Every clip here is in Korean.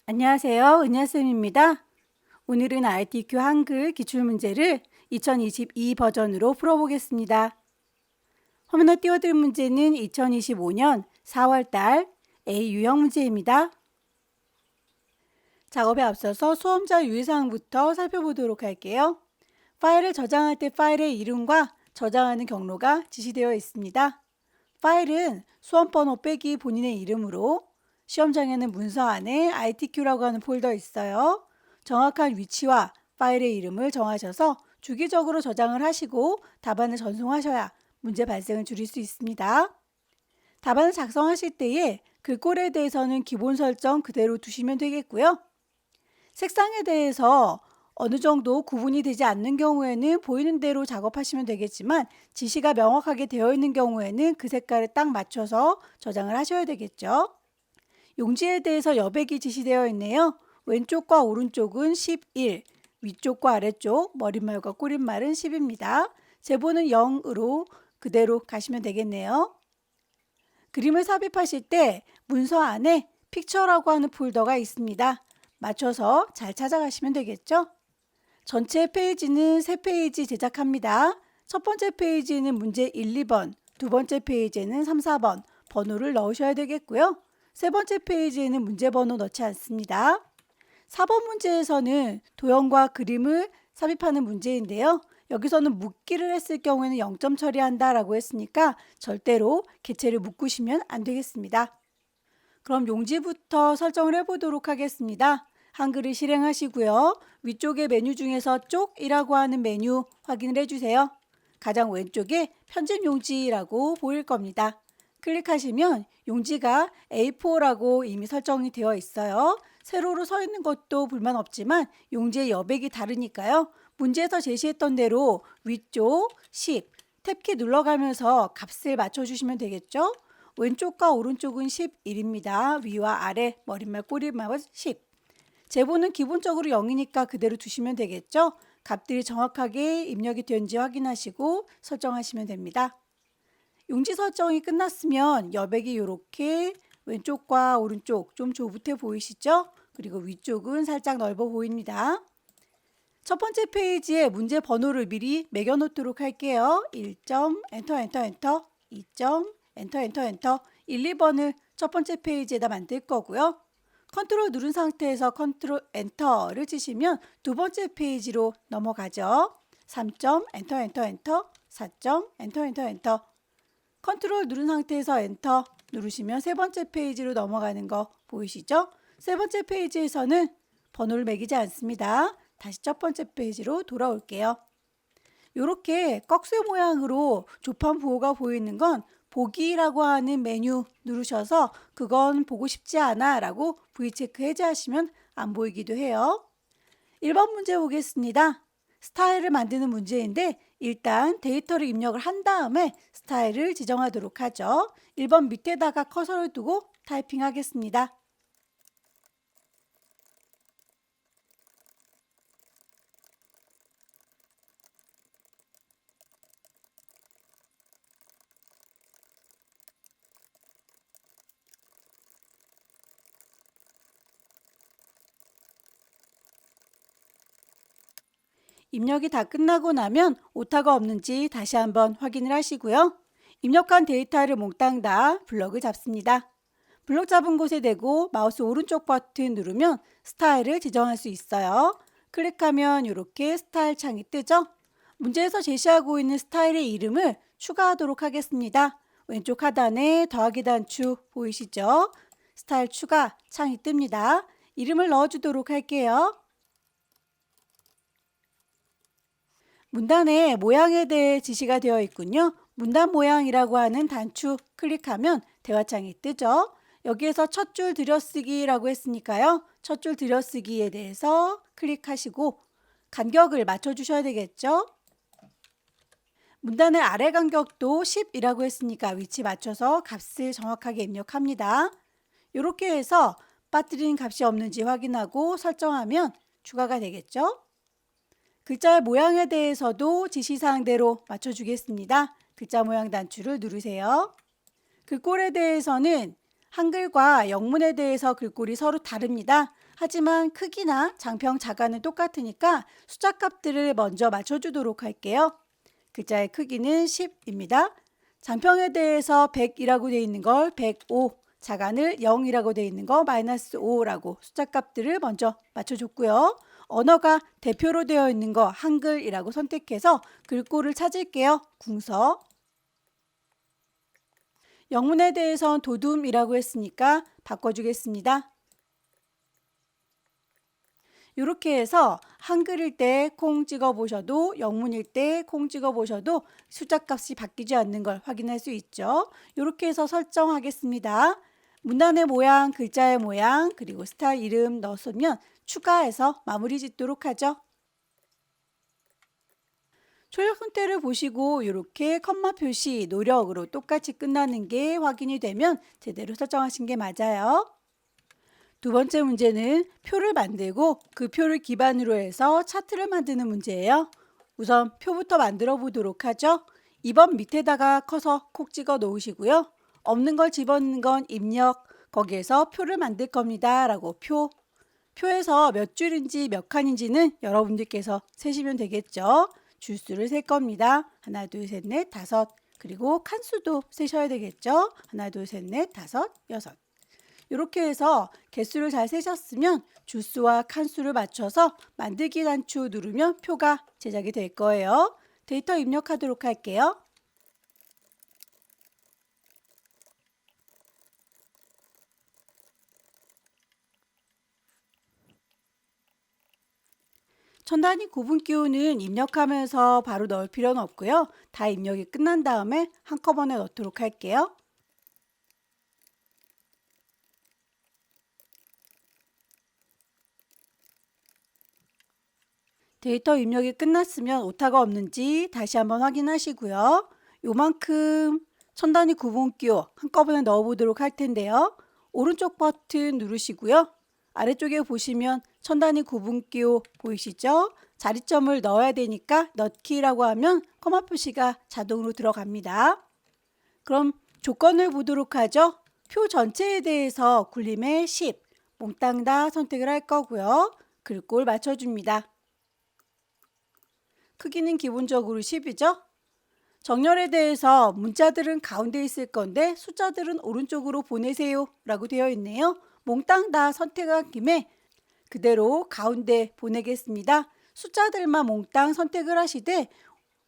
안녕하세요. 은하쌤입니다. 오늘은 ITQ 한글 기출문제를 2022 버전으로 풀어보겠습니다. 화면에 띄워드릴 문제는 2025년 4월달 A 유형 문제입니다. 작업에 앞서서 수험자 유의사항부터 살펴보도록 할게요. 파일을 저장할 때 파일의 이름과 저장하는 경로가 지시되어 있습니다. 파일은 수험번호 빼기 본인의 이름으로, 시험장에는 문서 안에 ITQ라고 하는 폴더 있어요. 정확한 위치와 파일의 이름을 정하셔서 주기적으로 저장을 하시고 답안을 전송하셔야 문제 발생을 줄일 수 있습니다. 답안을 작성하실 때에 글꼴에 대해서는 기본 설정 그대로 두시면 되겠고요. 색상에 대해서 어느 정도 구분이 되지 않는 경우에는 보이는 대로 작업하시면 되겠지만 지시가 명확하게 되어 있는 경우에는 그 색깔에 딱 맞춰서 저장을 하셔야 되겠죠. 용지에 대해서 여백이 지시되어 있네요. 왼쪽과 오른쪽은 11, 위쪽과 아래쪽, 머릿말과 꾸릿말은 10입니다. 제보는 0으로 그대로 가시면 되겠네요. 그림을 삽입하실 때 문서 안에 픽처라고 하는 폴더가 있습니다. 맞춰서 잘 찾아가시면 되겠죠? 전체 페이지는 3페이지 제작합니다. 첫 번째 페이지는 문제 1, 2번, 두 번째 페이지에는 3, 4번 번호를 넣으셔야 되겠고요. 세 번째 페이지에는 문제 번호 넣지 않습니다. 4번 문제에서는 도형과 그림을 삽입하는 문제인데요. 여기서는 묶기를 했을 경우에는 0점 처리한다 라고 했으니까 절대로 개체를 묶으시면 안 되겠습니다. 그럼 용지부터 설정을 해보도록 하겠습니다. 한글을 실행하시고요. 위쪽의 메뉴 중에서 쪽이라고 하는 메뉴 확인을 해주세요. 가장 왼쪽에 편집 용지라고 보일 겁니다. 클릭하시면 용지가 A4라고 이미 설정이 되어 있어요. 세로로 서 있는 것도 불만 없지만 용지의 여백이 다르니까요. 문제에서 제시했던 대로 위쪽 10, 탭키 눌러가면서 값을 맞춰주시면 되겠죠. 왼쪽과 오른쪽은 11입니다. 위와 아래, 머릿말, 꼬리말은 10. 제보는 기본적으로 0이니까 그대로 두시면 되겠죠. 값들이 정확하게 입력이 되는지 확인하시고 설정하시면 됩니다. 용지 설정이 끝났으면 여백이 이렇게 왼쪽과 오른쪽 좀 조붓해 보이시죠? 그리고 위쪽은 살짝 넓어 보입니다. 첫 번째 페이지에 문제 번호를 미리 매겨 놓도록 할게요. 1점, 엔터, 엔터, 엔터, 2점, 엔터, 엔터, 엔터, 1, 2번을 첫 번째 페이지에다 만들 거고요. 컨트롤 누른 상태에서 컨트롤 엔터를 치시면 두 번째 페이지로 넘어가죠. 3점, 엔터, 엔터, 엔터, 4점, 엔터, 엔터, 엔터. 컨트롤 누른 상태에서 엔터 누르시면 세 번째 페이지로 넘어가는 거 보이시죠? 세 번째 페이지에서는 번호를 매기지 않습니다. 다시 첫 번째 페이지로 돌아올게요. 이렇게 꺽쇠 모양으로 조판 부호가 보이는 건 보기라고 하는 메뉴 누르셔서 그건 보고 싶지 않아 라고 V체크 해제하시면 안 보이기도 해요. 1번 문제 보겠습니다. 스타일을 만드는 문제인데 일단 데이터를 입력을 한 다음에 스타일을 지정하도록 하죠. 1번 밑에다가 커서를 두고 타이핑 하겠습니다. 입력이 다 끝나고 나면 오타가 없는지 다시 한번 확인을 하시고요. 입력한 데이터를 몽땅 다 블럭을 잡습니다. 블럭 잡은 곳에 대고 마우스 오른쪽 버튼 누르면 스타일을 지정할 수 있어요. 클릭하면 이렇게 스타일 창이 뜨죠. 문제에서 제시하고 있는 스타일의 이름을 추가하도록 하겠습니다. 왼쪽 하단에 더하기 단추 보이시죠? 스타일 추가 창이 뜹니다. 이름을 넣어주도록 할게요. 문단의 모양에 대해 지시가 되어 있군요. 문단 모양이라고 하는 단추 클릭하면 대화창이 뜨죠. 여기에서 첫 줄 들여쓰기라고 했으니까요. 첫 줄 들여쓰기에 대해서 클릭하시고 간격을 맞춰주셔야 되겠죠. 문단의 아래 간격도 10이라고 했으니까 위치 맞춰서 값을 정확하게 입력합니다. 이렇게 해서 빠뜨린 값이 없는지 확인하고 설정하면 추가가 되겠죠. 글자의 모양에 대해서도 지시사항대로 맞춰주겠습니다. 글자 모양 단추를 누르세요. 글꼴에 대해서는 한글과 영문에 대해서 글꼴이 서로 다릅니다. 하지만 크기나 장평, 자가는 똑같으니까 숫자 값들을 먼저 맞춰주도록 할게요. 글자의 크기는 10입니다. 장평에 대해서 100이라고 되어 있는 걸 105, 자간을 0이라고 되어 있는 거 -5라고 숫자 값들을 먼저 맞춰줬고요. 언어가 대표로 되어 있는 거 한글이라고 선택해서 글꼴을 찾을게요. 궁서. 영문에 대해선 도둠이라고 했으니까 바꿔주겠습니다. 이렇게 해서 한글일 때 콩 찍어 보셔도 영문일 때 콩 찍어 보셔도 숫자 값이 바뀌지 않는 걸 확인할 수 있죠. 이렇게 해서 설정하겠습니다. 문단의 모양, 글자의 모양, 그리고 스타일 이름 넣었으면 추가해서 마무리 짓도록 하죠. 출력 상태를 보시고 이렇게 컴마 표시 노력으로 똑같이 끝나는 게 확인이 되면 제대로 설정하신 게 맞아요. 두 번째 문제는 표를 만들고 그 표를 기반으로 해서 차트를 만드는 문제예요. 우선 표부터 만들어 보도록 하죠. 2번 밑에다가 커서 콕 찍어 놓으시고요. 없는 걸 집어넣는 건 입력, 거기에서 표를 만들 겁니다 라고 표에서 몇 줄인지 몇 칸인지는 여러분들께서 세시면 되겠죠. 줄수를 셀 겁니다. 하나, 둘, 셋, 넷, 다섯. 그리고 칸수도 세셔야 되겠죠. 하나, 둘, 셋, 넷, 다섯, 여섯. 이렇게 해서 개수를 잘 세셨으면 줄수와 칸수를 맞춰서 만들기 단추 누르면 표가 제작이 될 거예요. 데이터 입력하도록 할게요. 천 단위 구분 기호는 입력하면서 바로 넣을 필요는 없고요. 다 입력이 끝난 다음에 한꺼번에 넣도록 할게요. 데이터 입력이 끝났으면 오타가 없는지 다시 한번 확인하시고요. 요만큼 천 단위 구분 기호 한꺼번에 넣어보도록 할 텐데요. 오른쪽 버튼 누르시고요. 아래쪽에 보시면 천 단위 구분 기호 보이시죠? 자리점을 넣어야 되니까 넣기라고 하면 커마 표시가 자동으로 들어갑니다. 그럼 조건을 보도록 하죠. 표 전체에 대해서 굴림에 10, 몽땅 다 선택을 할 거고요. 글꼴 맞춰줍니다. 크기는 기본적으로 10이죠. 정렬에 대해서 문자들은 가운데 있을 건데 숫자들은 오른쪽으로 보내세요 라고 되어 있네요. 몽땅 다 선택한 김에 그대로 가운데 보내겠습니다. 숫자들만 몽땅 선택을 하시되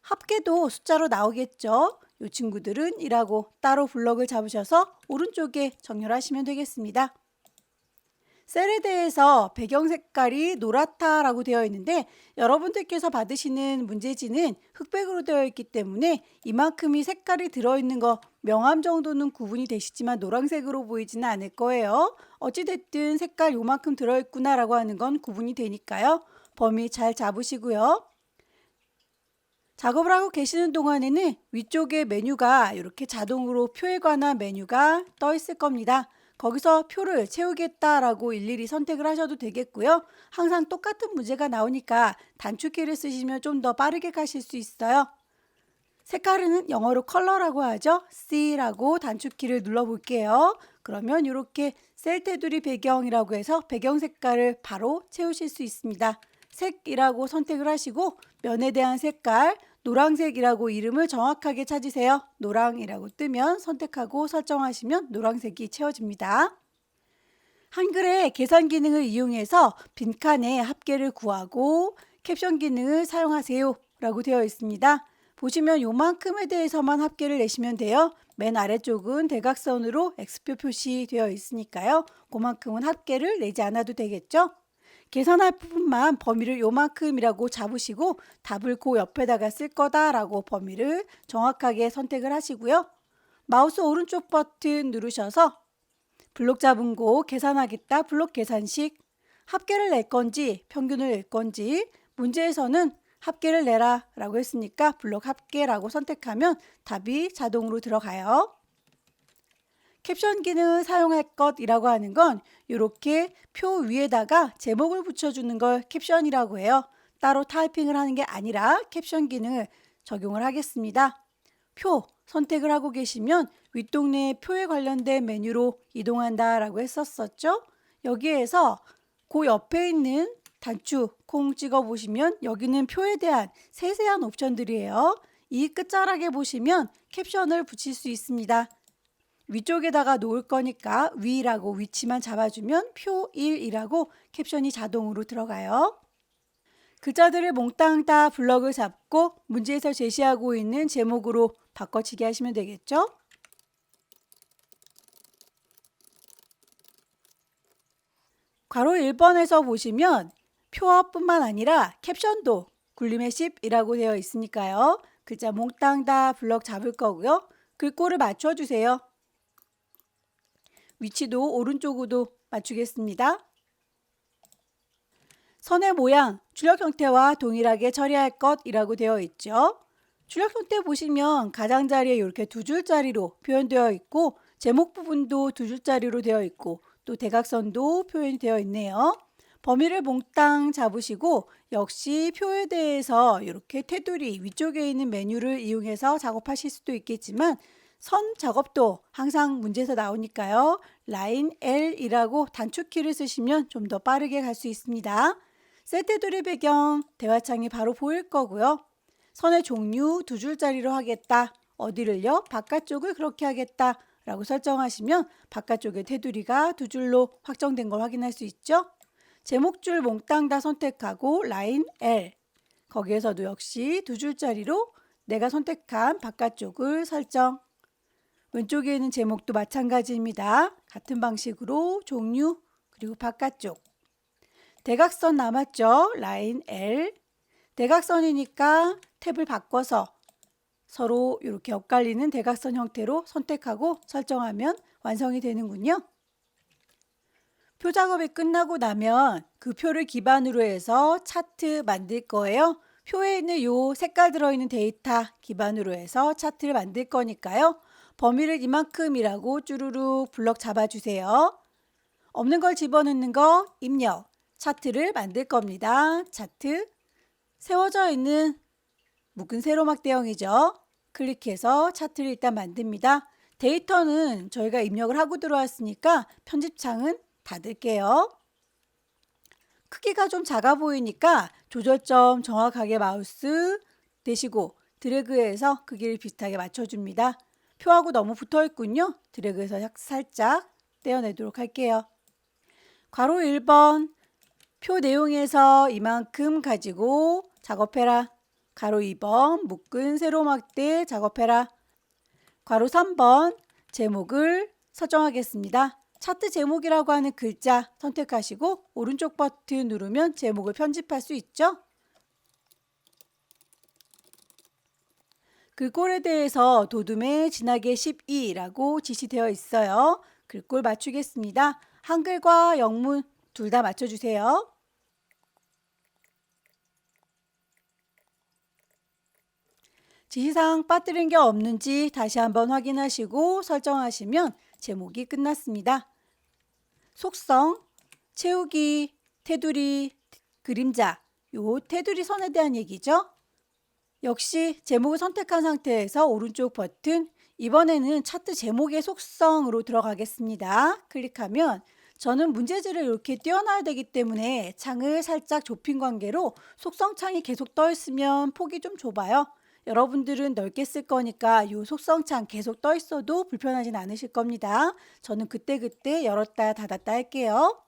합계도 숫자로 나오겠죠. 이 친구들은 이라고 따로 블럭을 잡으셔서 오른쪽에 정렬하시면 되겠습니다. 셀에 대해서 배경 색깔이 노랗다 라고 되어 있는데 여러분들께서 받으시는 문제지는 흑백으로 되어 있기 때문에 이만큼이 색깔이 들어있는 거 명암 정도는 구분이 되시지만 노란색으로 보이지는 않을 거예요. 어찌됐든 색깔 요만큼 들어있구나 라고 하는 건 구분이 되니까요. 범위 잘 잡으시고요. 작업을 하고 계시는 동안에는 위쪽에 메뉴가 이렇게 자동으로 표에 관한 메뉴가 떠 있을 겁니다. 거기서 표를 채우겠다라고 일일이 선택을 하셔도 되겠고요. 항상 똑같은 문제가 나오니까 단축키를 쓰시면 좀 더 빠르게 가실 수 있어요. 색깔은 영어로 컬러라고 하죠. C라고 단축키를 눌러볼게요. 그러면 이렇게 셀 테두리 배경이라고 해서 배경 색깔을 바로 채우실 수 있습니다. 색이라고 선택을 하시고 면에 대한 색깔, 노란색이라고 이름을 정확하게 찾으세요. 노랑이라고 뜨면 선택하고 설정하시면 노란색이 채워집니다. 한글의 계산 기능을 이용해서 빈칸에 합계를 구하고 캡션 기능을 사용하세요 라고 되어 있습니다. 보시면 요만큼에 대해서만 합계를 내시면 돼요. 맨 아래쪽은 대각선으로 X표 표시되어 있으니까요. 그만큼은 합계를 내지 않아도 되겠죠. 계산할 부분만 범위를 요만큼이라고 잡으시고 답을 그 옆에다가 쓸 거다라고 범위를 정확하게 선택을 하시고요. 마우스 오른쪽 버튼 누르셔서 블록 잡은 곳 계산하겠다 블록 계산식 합계를 낼 건지 평균을 낼 건지 문제에서는 합계를 내라 라고 했으니까 블록 합계라고 선택하면 답이 자동으로 들어가요. 캡션 기능을 사용할 것이라고 하는 건 이렇게 표 위에다가 제목을 붙여주는 걸 캡션이라고 해요. 따로 타이핑을 하는 게 아니라 캡션 기능을 적용을 하겠습니다. 표 선택을 하고 계시면 윗동네의 표에 관련된 메뉴로 이동한다 라고 했었죠. 여기에서 그 옆에 있는 단추 콩 찍어 보시면 여기는 표에 대한 세세한 옵션들이에요. 이 끝자락에 보시면 캡션을 붙일 수 있습니다. 위쪽에다가 놓을 거니까 위라고 위치만 잡아주면 표 1이라고 캡션이 자동으로 들어가요. 글자들을 몽땅 다 블럭을 잡고 문제에서 제시하고 있는 제목으로 바꿔치기 하시면 되겠죠. 괄호 1번에서 보시면 표어뿐만 아니라 캡션도 굴림의 10이라고 되어 있으니까요. 글자 몽땅 다 블럭 잡을 거고요. 글꼴을 맞춰주세요. 위치도 오른쪽으로 맞추겠습니다. 선의 모양, 출력 형태와 동일하게 처리할 것이라고 되어 있죠. 출력 형태 보시면 가장자리에 이렇게 두 줄짜리로 표현되어 있고 제목 부분도 두 줄짜리로 되어 있고 또 대각선도 표현이 되어 있네요. 범위를 몽땅 잡으시고 역시 표에 대해서 이렇게 테두리 위쪽에 있는 메뉴를 이용해서 작업하실 수도 있겠지만 선 작업도 항상 문제에서 나오니까요. 라인 L이라고 단축키를 쓰시면 좀 더 빠르게 갈 수 있습니다. 셀 테두리 배경 대화창이 바로 보일 거고요. 선의 종류 두 줄짜리로 하겠다. 어디를요? 바깥쪽을 그렇게 하겠다. 라고 설정하시면 바깥쪽의 테두리가 두 줄로 확정된 걸 확인할 수 있죠. 제목줄 몽땅 다 선택하고 라인 L. 거기에서도 역시 두 줄짜리로 내가 선택한 바깥쪽을 설정. 왼쪽에 있는 제목도 마찬가지입니다. 같은 방식으로 종류 그리고 바깥쪽. 대각선 남았죠? 라인 L. 대각선이니까 탭을 바꿔서 서로 이렇게 엇갈리는 대각선 형태로 선택하고 설정하면 완성이 되는군요. 표 작업이 끝나고 나면 그 표를 기반으로 해서 차트 만들 거예요. 표에 있는 요 색깔 들어있는 데이터 기반으로 해서 차트를 만들 거니까요. 범위를 이만큼이라고 쭈루룩 블럭 잡아주세요. 없는 걸 집어넣는 거 입력. 차트를 만들 겁니다. 차트. 세워져 있는 묶은 세로막 대형이죠. 클릭해서 차트를 일단 만듭니다. 데이터는 저희가 입력을 하고 들어왔으니까 편집창은 닫을게요. 크기가 좀 작아 보이니까 조절점 정확하게 마우스 대시고 드래그해서 크기를 비슷하게 맞춰줍니다. 표하고 너무 붙어 있군요. 드래그해서 살짝 떼어내도록 할게요. 괄호 1번 표 내용에서 이만큼 가지고 작업해라. 괄호 2번 묶은 세로막대 작업해라. 괄호 3번 제목을 설정하겠습니다. 차트 제목이라고 하는 글자 선택하시고 오른쪽 버튼 누르면 제목을 편집할 수 있죠. 글꼴에 대해서 도둠에 진하게 12라고 지시되어 있어요. 글꼴 맞추겠습니다. 한글과 영문 둘 다 맞춰주세요. 지시사항 빠뜨린 게 없는지 다시 한번 확인하시고 설정하시면 제목이 끝났습니다. 속성, 채우기, 테두리, 그림자, 요 테두리 선에 대한 얘기죠. 역시 제목을 선택한 상태에서 오른쪽 버튼, 이번에는 차트 제목의 속성으로 들어가겠습니다. 클릭하면 저는 문제지를 이렇게 띄워놔야 되기 때문에 창을 살짝 좁힌 관계로 속성 창이 계속 떠 있으면 폭이 좀 좁아요. 여러분들은 넓게 쓸 거니까 이 속성 창 계속 떠 있어도 불편하진 않으실 겁니다. 저는 그때그때 열었다 닫았다 할게요.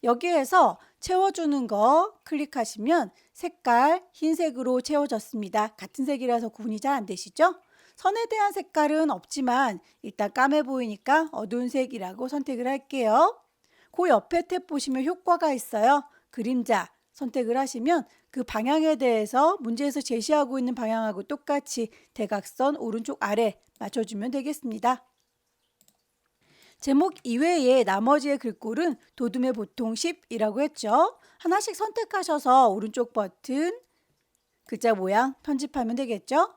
여기에서 채워주는 거 클릭하시면 색깔 흰색으로 채워졌습니다. 같은 색이라서 구분이 잘 안 되시죠? 선에 대한 색깔은 없지만 일단 까매 보이니까 어두운 색이라고 선택을 할게요. 그 옆에 탭 보시면 효과가 있어요. 그림자 선택을 하시면 그 방향에 대해서 문제에서 제시하고 있는 방향하고 똑같이 대각선 오른쪽 아래 맞춰주면 되겠습니다. 제목 이외에 나머지의 글꼴은 도둠의 보통 10이라고 했죠. 하나씩 선택하셔서 오른쪽 버튼 글자 모양 편집하면 되겠죠.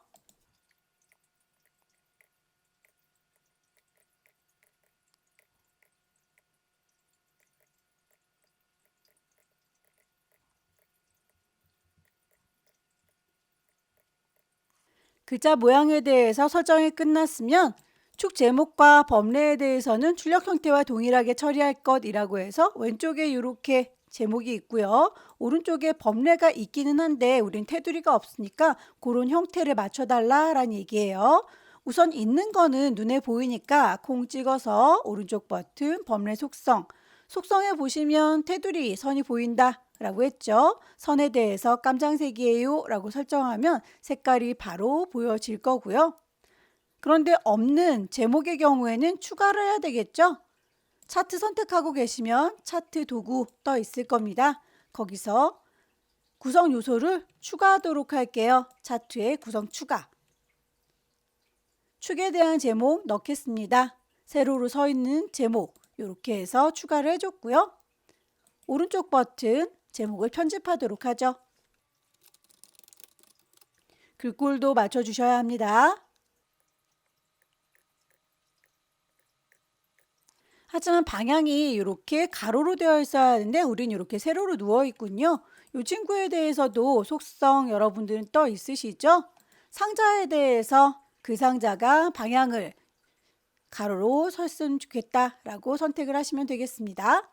글자 모양에 대해서 설정이 끝났으면 축 제목과 범례에 대해서는 출력 형태와 동일하게 처리할 것이라고 해서 왼쪽에 이렇게 제목이 있고요. 오른쪽에 범례가 있기는 한데 우린 테두리가 없으니까 그런 형태를 맞춰달라라는 얘기예요. 우선 있는 거는 눈에 보이니까 콩 찍어서 오른쪽 버튼 범례 속성. 속성에 보시면 테두리 선이 보인다 라고 했죠. 선에 대해서 깜장색이에요 라고 설정하면 색깔이 바로 보여질 거고요. 그런데 없는 제목의 경우에는 추가를 해야 되겠죠. 차트 선택하고 계시면 차트 도구 떠 있을 겁니다. 거기서 구성 요소를 추가하도록 할게요. 차트에 구성 추가. 축에 대한 제목 넣겠습니다. 세로로 서 있는 제목 이렇게 해서 추가를 해줬고요. 오른쪽 버튼 제목을 편집하도록 하죠. 글꼴도 맞춰주셔야 합니다. 하지만 방향이 이렇게 가로로 되어 있어야 하는데 우린 이렇게 세로로 누워 있군요. 이 친구에 대해서도 속성 여러분들은 떠 있으시죠? 상자에 대해서 그 상자가 방향을 가로로 섰으면 좋겠다라고 선택을 하시면 되겠습니다.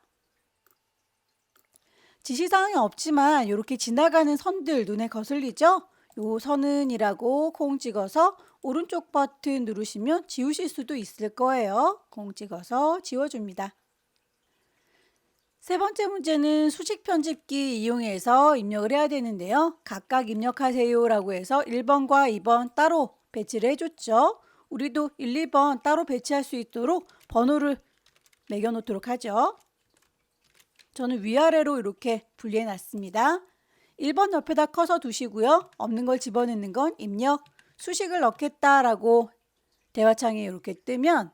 지시사항이 없지만 이렇게 지나가는 선들 눈에 거슬리죠? 요 선은이라고 콩 찍어서 오른쪽 버튼 누르시면 지우실 수도 있을 거예요. 콩 찍어서 지워줍니다. 세 번째 문제는 수식 편집기 이용해서 입력을 해야 되는데요. 각각 입력하세요 라고 해서 1번과 2번 따로 배치를 해줬죠. 우리도 1, 2번 따로 배치할 수 있도록 번호를 매겨 놓도록 하죠. 저는 위아래로 이렇게 분리해 놨습니다. 1번 옆에다 커서 두시고요. 없는 걸 집어넣는 건 입력, 수식을 넣겠다라고 대화창에 이렇게 뜨면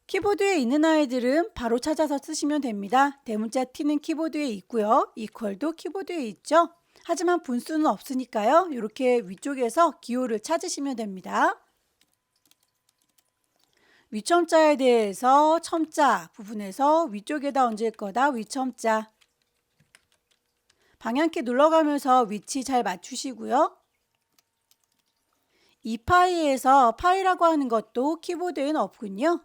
키보드에 있는 아이들은 바로 찾아서 쓰시면 됩니다. 대문자 T는 키보드에 있고요. 이퀄도 키보드에 있죠. 하지만 분수는 없으니까요. 이렇게 위쪽에서 기호를 찾으시면 됩니다. 위첨자에 대해서 첨자 부분에서 위쪽에다 얹을 거다. 위첨자. 방향키 눌러가면서 위치 잘 맞추시고요. 이 파이에서 파이라고 하는 것도 키보드에는 없군요.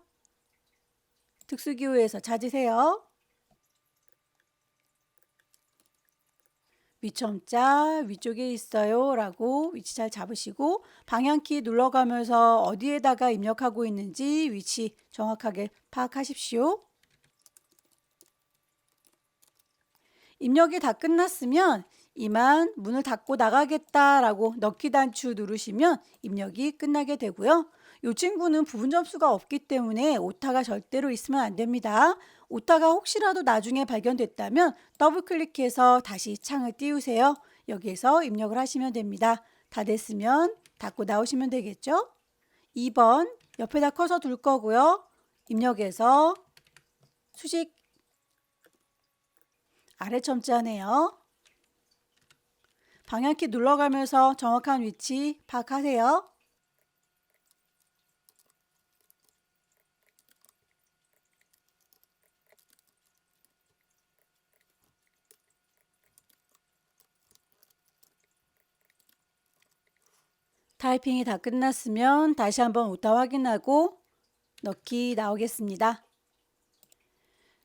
특수기호에서 찾으세요. 위첨자 위쪽에 있어요 라고 위치 잘 잡으시고 방향키 눌러가면서 어디에다가 입력하고 있는지 위치 정확하게 파악하십시오. 입력이 다 끝났으면 이만 문을 닫고 나가겠다라고 넣기 단추 누르시면 입력이 끝나게 되고요. 이 친구는 부분 점수가 없기 때문에 오타가 절대로 있으면 안 됩니다. 오타가 혹시라도 나중에 발견됐다면 더블 클릭해서 다시 창을 띄우세요. 여기에서 입력을 하시면 됩니다. 다 됐으면 닫고 나오시면 되겠죠? 2번 옆에다 커서 둘 거고요. 입력해서 수식 아래 첨자네요. 방향키 눌러가면서 정확한 위치 파악하세요. 타이핑이 다 끝났으면 다시 한번 오타 확인하고 넣기 나오겠습니다.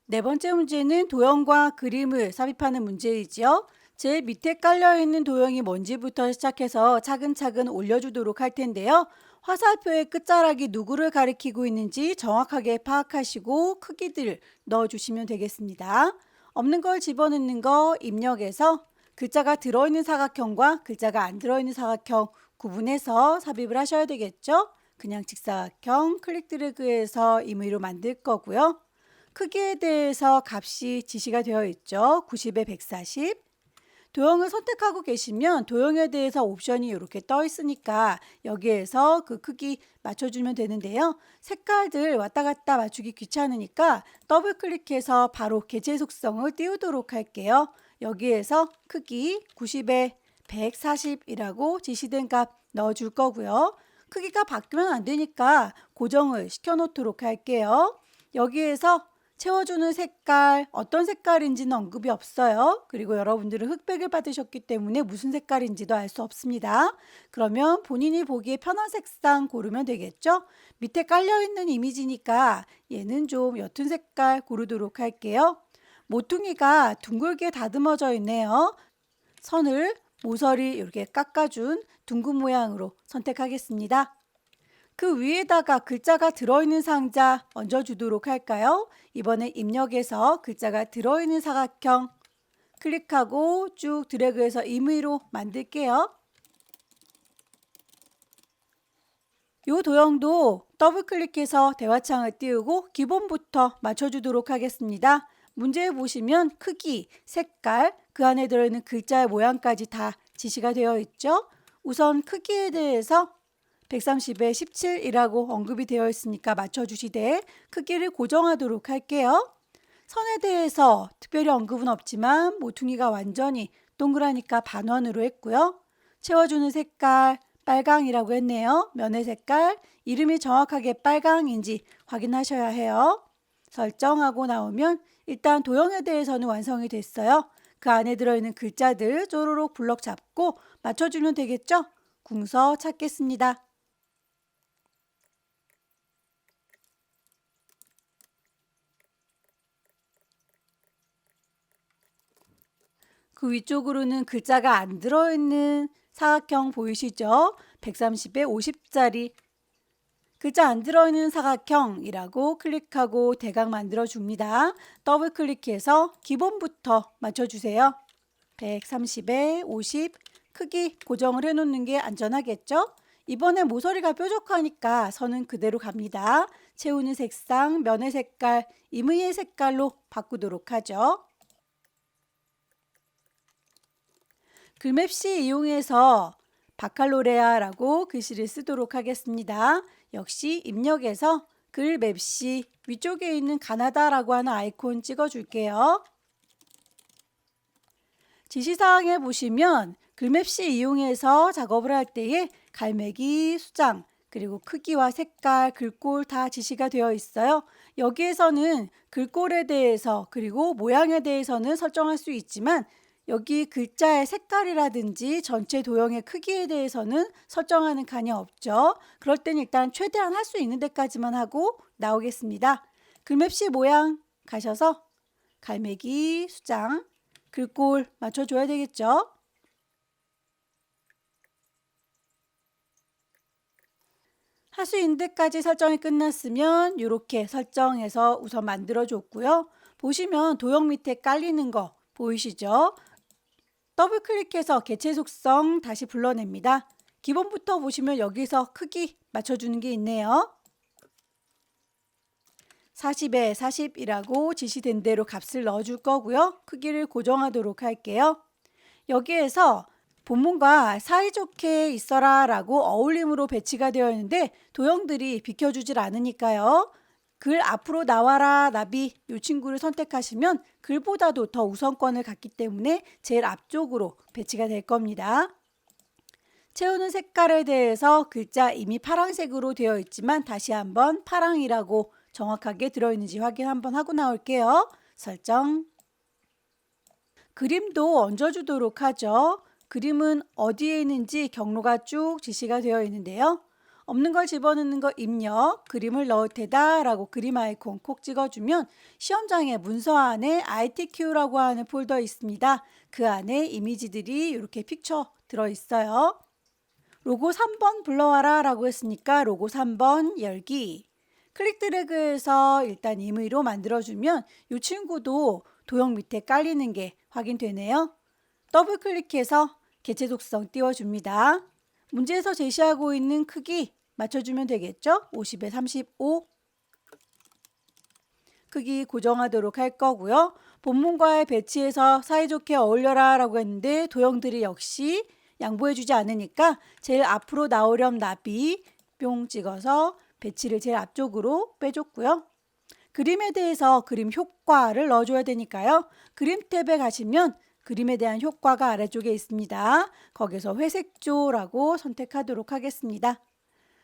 네 번째 문제는 도형과 그림을 삽입하는 문제이지요. 제일 밑에 깔려있는 도형이 뭔지부터 시작해서 차근차근 올려주도록 할 텐데요. 화살표의 끝자락이 누구를 가리키고 있는지 정확하게 파악하시고 크기들 넣어주시면 되겠습니다. 없는 걸 집어넣는 거 입력해서 글자가 들어있는 사각형과 글자가 안 들어있는 사각형 구분해서 삽입을 하셔야 되겠죠. 그냥 직사각형 클릭 드래그해서 임의로 만들 거고요. 크기에 대해서 값이 지시가 되어 있죠. 90에 140. 도형을 선택하고 계시면 도형에 대해서 옵션이 이렇게 떠 있으니까 여기에서 그 크기 맞춰주면 되는데요. 색깔들 왔다 갔다 맞추기 귀찮으니까 더블 클릭해서 바로 개체 속성을 띄우도록 할게요. 여기에서 크기 90에 140이라고 지시된 값 넣어줄 거고요. 크기가 바뀌면 안 되니까 고정을 시켜 놓도록 할게요. 여기에서 채워주는 색깔, 어떤 색깔인지는 언급이 없어요. 그리고 여러분들은 흑백을 받으셨기 때문에 무슨 색깔인지도 알 수 없습니다. 그러면 본인이 보기에 편한 색상 고르면 되겠죠? 밑에 깔려있는 이미지니까 얘는 좀 옅은 색깔 고르도록 할게요. 모퉁이가 둥글게 다듬어져 있네요. 선을 모서리 이렇게 깎아준 둥근 모양으로 선택하겠습니다. 그 위에다가 글자가 들어있는 상자 얹어주도록 할까요? 이번에 입력해서 글자가 들어있는 사각형 클릭하고 쭉 드래그해서 임의로 만들게요. 이 도형도 더블 클릭해서 대화창을 띄우고 기본부터 맞춰주도록 하겠습니다. 문제에 보시면 크기, 색깔, 그 안에 들어있는 글자의 모양까지 다 지시가 되어 있죠. 우선 크기에 대해서 130에 17이라고 언급이 되어 있으니까 맞춰주시되 크기를 고정하도록 할게요. 선에 대해서 특별히 언급은 없지만 모퉁이가 완전히 동그라니까 반원으로 했고요. 채워주는 색깔 빨강이라고 했네요. 면의 색깔 이름이 정확하게 빨강인지 확인하셔야 해요. 설정하고 나오면 일단 도형에 대해서는 완성이 됐어요. 그 안에 들어있는 글자들 쪼로록 블럭 잡고 맞춰주면 되겠죠? 궁서 찾겠습니다. 그 위쪽으로는 글자가 안 들어있는 사각형 보이시죠? 130에 50짜리 글자 안 들어있는 사각형이라고 클릭하고 대각 만들어 줍니다. 더블 클릭해서 기본부터 맞춰주세요. 130에 50 크기 고정을 해놓는 게 안전하겠죠? 이번에 모서리가 뾰족하니까 선은 그대로 갑니다. 채우는 색상, 면의 색깔, 임의의 색깔로 바꾸도록 하죠. 글맵시 이용해서 바칼로레아라고 글씨를 쓰도록 하겠습니다. 역시 입력해서 글맵시 위쪽에 있는 가나다라고 하는 아이콘 찍어줄게요. 지시사항에 보시면 글맵시 이용해서 작업을 할 때에 갈매기, 수장, 그리고 크기와 색깔, 글꼴 다 지시가 되어 있어요. 여기에서는 글꼴에 대해서 그리고 모양에 대해서는 설정할 수 있지만 여기 글자의 색깔이라든지 전체 도형의 크기에 대해서는 설정하는 칸이 없죠. 그럴 땐 일단 최대한 할 수 있는 데까지만 하고 나오겠습니다. 글맵시 모양 가셔서 갈매기, 수장, 글꼴 맞춰줘야 되겠죠. 할 수 있는 데까지 설정이 끝났으면 이렇게 설정해서 우선 만들어줬고요. 보시면 도형 밑에 깔리는 거 보이시죠? 더블 클릭해서 개체 속성 다시 불러냅니다. 기본부터 보시면 여기서 크기 맞춰주는 게 있네요. 40에 40이라고 지시된 대로 값을 넣어줄 거고요. 크기를 고정하도록 할게요. 여기에서 본문과 사이좋게 있어라 라고 어울림으로 배치가 되어 있는데 도형들이 비켜주질 않으니까요. 글 앞으로 나와라 나비 이 친구를 선택하시면 글보다도 더 우선권을 갖기 때문에 제일 앞쪽으로 배치가 될 겁니다. 채우는 색깔에 대해서 글자 이미 파란색으로 되어 있지만 다시 한번 파랑이라고 정확하게 들어있는지 확인 한번 하고 나올게요. 설정. 그림도 얹어주도록 하죠. 그림은 어디에 있는지 경로가 쭉 지시가 되어 있는데요. 없는 걸 집어넣는 거 입력, 그림을 넣을 테다 라고 그림 아이콘 콕 찍어주면 시험장에 문서 안에 ITQ라고 하는 폴더 있습니다. 그 안에 이미지들이 이렇게 픽처 들어있어요. 로고 3번 불러와라 라고 했으니까 로고 3번 열기. 클릭 드래그해서 일단 임의로 만들어주면 이 친구도 도형 밑에 깔리는 게 확인되네요. 더블 클릭해서 개체 속성 띄워줍니다. 문제에서 제시하고 있는 크기 맞춰주면 되겠죠? 50에 35 크기 고정하도록 할 거고요. 본문과의 배치해서 사이좋게 어울려라 라고 했는데 도형들이 역시 양보해주지 않으니까 제일 앞으로 나오렴 나비 뿅 찍어서 배치를 제일 앞쪽으로 빼줬고요. 그림에 대해서 그림 효과를 넣어줘야 되니까요. 그림 탭에 가시면 그림에 대한 효과가 아래쪽에 있습니다. 거기서 회색조라고 선택하도록 하겠습니다.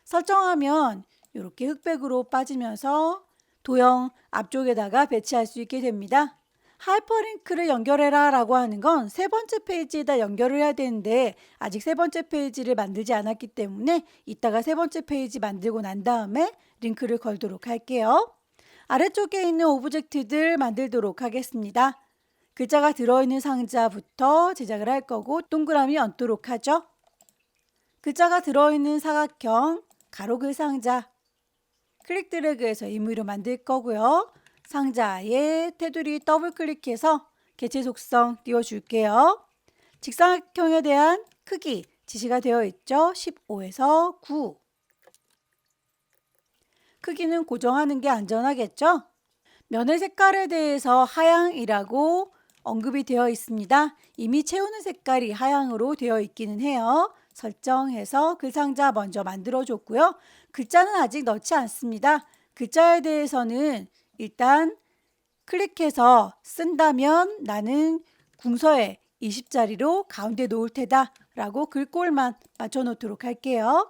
설정하면 이렇게 흑백으로 빠지면서 도형 앞쪽에다가 배치할 수 있게 됩니다. 하이퍼링크를 연결해라 라고 하는 건 세 번째 페이지에다 연결을 해야 되는데 아직 세 번째 페이지를 만들지 않았기 때문에 이따가 세 번째 페이지 만들고 난 다음에 링크를 걸도록 할게요. 아래쪽에 있는 오브젝트들 만들도록 하겠습니다. 글자가 들어있는 상자부터 제작을 할 거고 동그라미 얹도록 하죠. 글자가 들어있는 사각형 가로글 상자 클릭 드래그해서 임의로 만들 거고요. 상자에 테두리 더블 클릭해서 개체 속성 띄워줄게요. 직사각형에 대한 크기 지시가 되어 있죠. 15에서 9. 크기는 고정하는 게 안전하겠죠? 면의 색깔에 대해서 하향이라고 언급이 되어 있습니다. 이미 채우는 색깔이 하향으로 되어 있기는 해요. 설정해서 그 상자 먼저 만들어 줬고요. 글자는 아직 넣지 않습니다. 글자에 대해서는 일단 클릭해서 쓴다면 나는 궁서에 20자리로 가운데 놓을 테다 라고 글꼴만 맞춰 놓도록 할게요.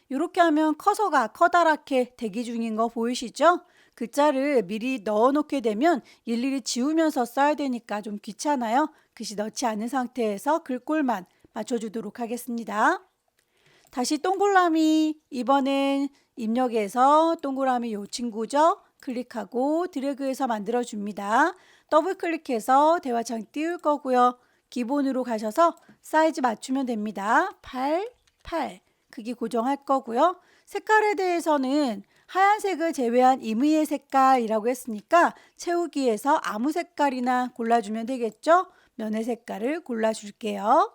이렇게 하면 커서가 커다랗게 대기 중인 거 보이시죠? 글자를 미리 넣어 놓게 되면 일일이 지우면서 써야 되니까 좀 귀찮아요. 글씨 넣지 않은 상태에서 글꼴만 맞춰주도록 하겠습니다. 다시 동그라미, 이번엔 입력해서 동그라미 요 친구죠? 클릭하고 드래그해서 만들어줍니다. 더블 클릭해서 대화창 띄울 거고요. 기본으로 가셔서 사이즈 맞추면 됩니다. 8, 8. 크기 고정할 거고요. 색깔에 대해서는 하얀색을 제외한 임의의 색깔이라고 했으니까 채우기에서 아무 색깔이나 골라주면 되겠죠? 면의 색깔을 골라줄게요.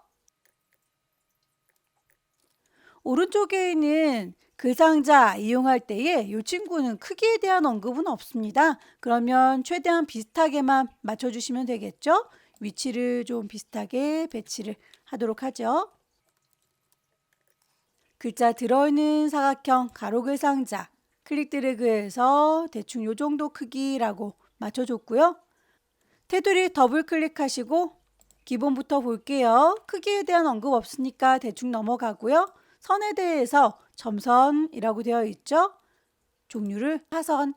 오른쪽에 있는 그 상자 이용할 때에 이 친구는 크기에 대한 언급은 없습니다. 그러면 최대한 비슷하게만 맞춰주시면 되겠죠? 위치를 좀 비슷하게 배치를 하도록 하죠. 글자 들어있는 사각형 가로글 상자 클릭 드래그해서 대충 요 정도 크기라고 맞춰줬고요. 테두리 더블 클릭하시고 기본부터 볼게요. 크기에 대한 언급 없으니까 대충 넘어가고요. 선에 대해서 점선이라고 되어 있죠. 종류를 하선.